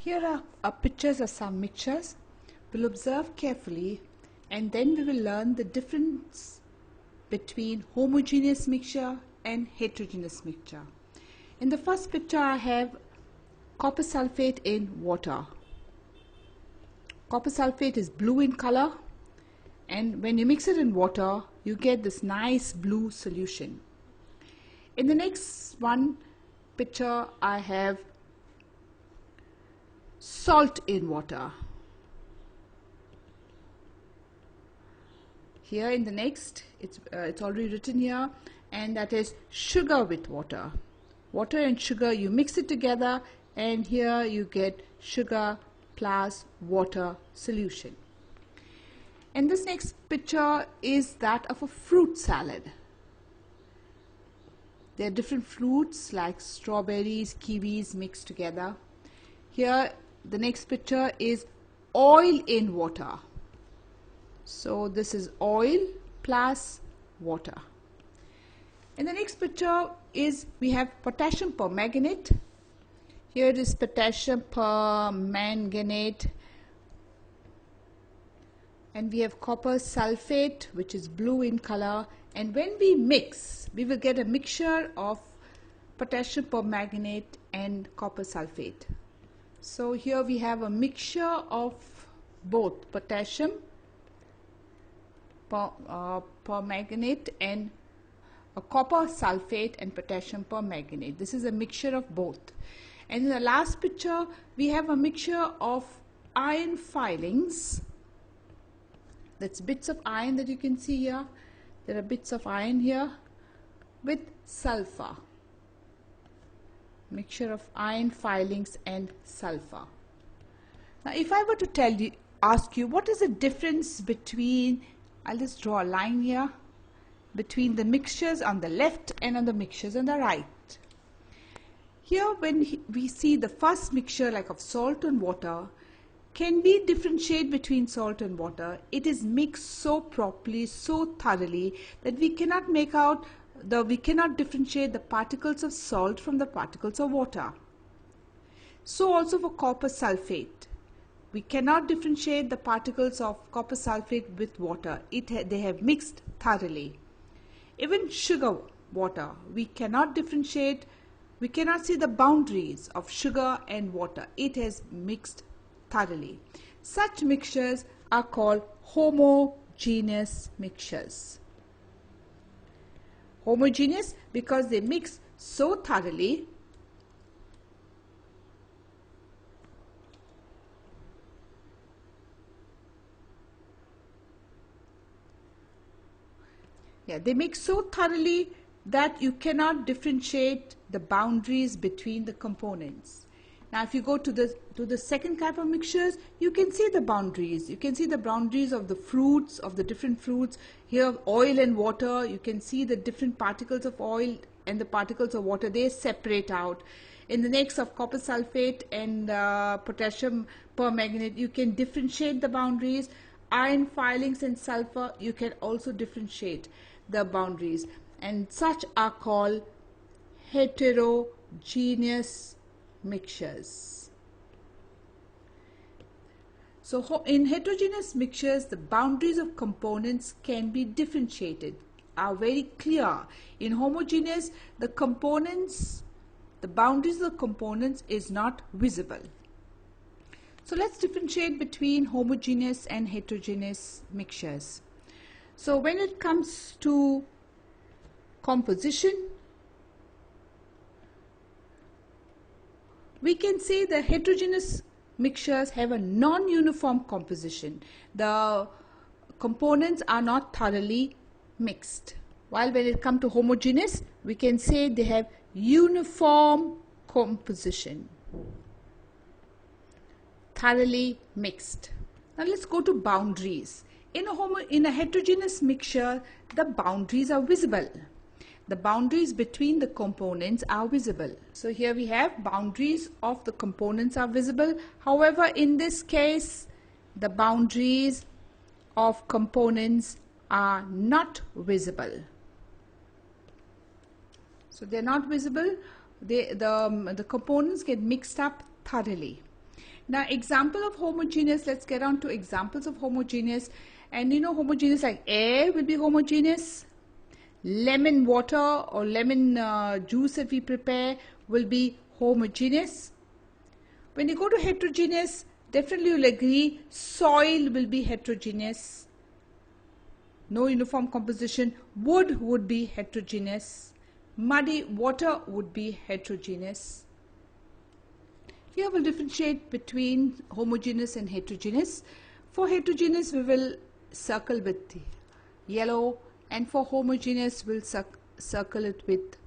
Here are pictures of some mixtures. We'll observe carefully and then we will learn the difference between homogeneous mixture and heterogeneous mixture. In the first picture I have copper sulfate in water. Copper sulfate is blue in color, and when you mix it in water you get this nice blue solution. In the next one picture I have salt in water. Here in the next it's already written here, and that is sugar with water. Water and sugar, you mix it together and here you get sugar plus water solution. And this next picture is that of a fruit salad. There are different fruits like strawberries, kiwis mixed together. Here the next picture is oil in water. So this is oil plus water. In the next picture is we have potassium permanganate. Here it is potassium permanganate, and we have copper sulfate, which is blue in color, and when we mix we will get a mixture of potassium permanganate and copper sulfate. So here we have a mixture of both potassium permanganate and a copper sulfate and potassium permanganate. This is a mixture of both. And in the last picture we have a mixture of iron filings. That's bits of iron that you can see here. There are bits of iron here with sulfur. Mixture of iron filings and sulfur. Now if I were to ask you what is the difference between, I'll just draw a line here, between the mixtures on the left and on the mixtures on the right. Here when we see the first mixture like of salt and water, can we differentiate between salt and water? It is mixed so properly, so thoroughly that we cannot differentiate the particles of salt from the particles of water. So also for copper sulfate, we cannot differentiate the particles of copper sulfate with water. They have mixed thoroughly. Even sugar water, we cannot differentiate, we cannot see the boundaries of sugar and water. It has mixed thoroughly. Such mixtures are called homogeneous mixtures. Homogeneous because they mix so thoroughly that you cannot differentiate the boundaries between the components. Now if you go to the second type of mixtures, you can see the boundaries. You can see the boundaries of the fruits, of the different fruits. Here oil and water, you can see the different particles of oil and the particles of water, they separate out. In the next of copper sulfate and potassium permanganate, you can differentiate the boundaries. Iron filings and sulfur, you can also differentiate the boundaries, and such are called heterogeneous mixtures. So in heterogeneous mixtures the boundaries of components can be differentiated, are very clear. In homogeneous the boundaries of the components is not visible. So let's differentiate between homogeneous and heterogeneous mixtures. So when it comes to composition, we can say the heterogeneous mixtures have a non-uniform composition. The components are not thoroughly mixed. While when it comes to homogeneous, we can say they have uniform composition, thoroughly mixed. Now let's go to boundaries. In a heterogeneous mixture, the boundaries are visible. The boundaries between the components are visible. So here we have boundaries of the components are visible. However, in this case, the boundaries of components are not visible. So they're not visible. The components get mixed up thoroughly. Now, example of homogeneous, let's get on to examples of homogeneous. And you know, homogeneous, like air will be homogeneous. Lemon water or lemon juice that we prepare will be homogeneous. When you go to heterogeneous, definitely you'll agree soil will be heterogeneous. No uniform composition. Wood would be heterogeneous. Muddy water would be heterogeneous. Here we'll differentiate between homogeneous and heterogeneous. For heterogeneous we will circle with yellow, and for homogeneous we'll circle it with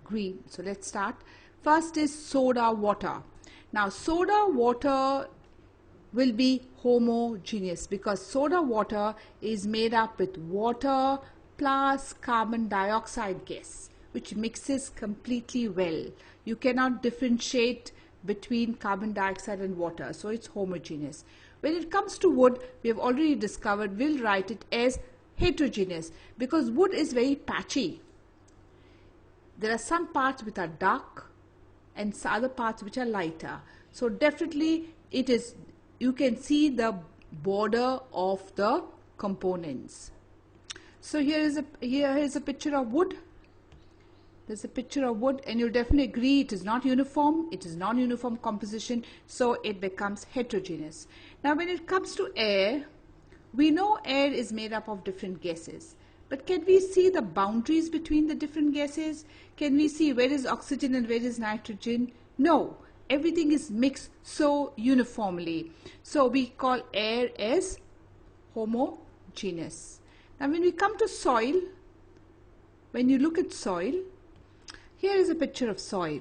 green. So let's start. First is soda water. Now soda water will be homogeneous because soda water is made up with water plus carbon dioxide gas, which mixes completely well. You cannot differentiate between carbon dioxide and water, so it's homogeneous. When it comes to wood, we have already discovered we'll write it as heterogeneous because wood is very patchy. There are some parts which are dark and some other parts which are lighter. So definitely it is, you can see the border of the components. So here is a picture of wood. There's a picture of wood, and you'll definitely agree it is not uniform, it is non-uniform composition, so it becomes heterogeneous. Now when it comes to air, we know air is made up of different gases. But can we see the boundaries between the different gases? Can we see where is oxygen and where is nitrogen? No, everything is mixed so uniformly. So we call air as homogeneous. Now when we come to soil, when you look at soil, here is a picture of soil.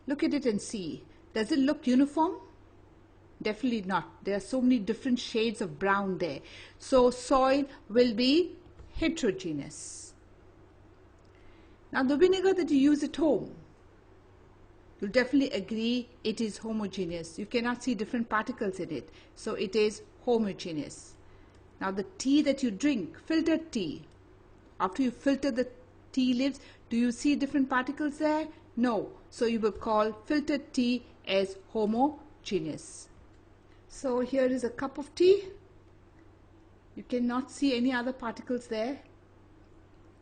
Look at it and see. Does it look uniform? Definitely not. There are so many different shades of brown there. So soil will be heterogeneous. Now the vinegar that you use at home, you'll definitely agree it is homogeneous. You cannot see different particles in it. So it is homogeneous. Now the tea that you drink, filtered tea, after you filter the tea leaves, do you see different particles there? No. So you will call filtered tea as homogeneous. So here is a cup of tea. You cannot see any other particles there.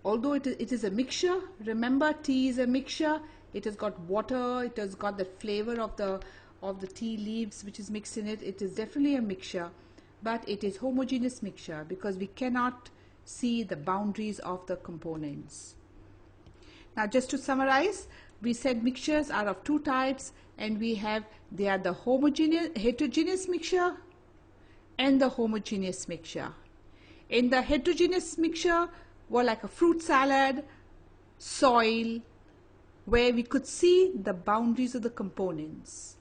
Although it is a mixture, remember tea is a mixture. It has got water, it has got the flavor of the tea leaves which is mixed in it. It is definitely a mixture, but it is homogeneous mixture because we cannot see the boundaries of the components. Now just to summarize, we said mixtures are of two types, and they are the heterogeneous mixture and the homogeneous mixture. In the heterogeneous mixture were like a fruit salad, soil, where we could see the boundaries of the components,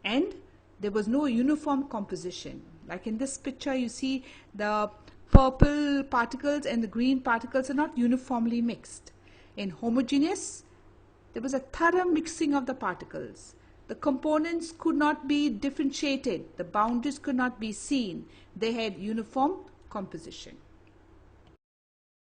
and there was no uniform composition. Like in this picture you see the purple particles and the green particles are not uniformly mixed. In homogeneous, there was a thorough mixing of the particles. The components could not be differentiated. The boundaries could not be seen. They had uniform composition.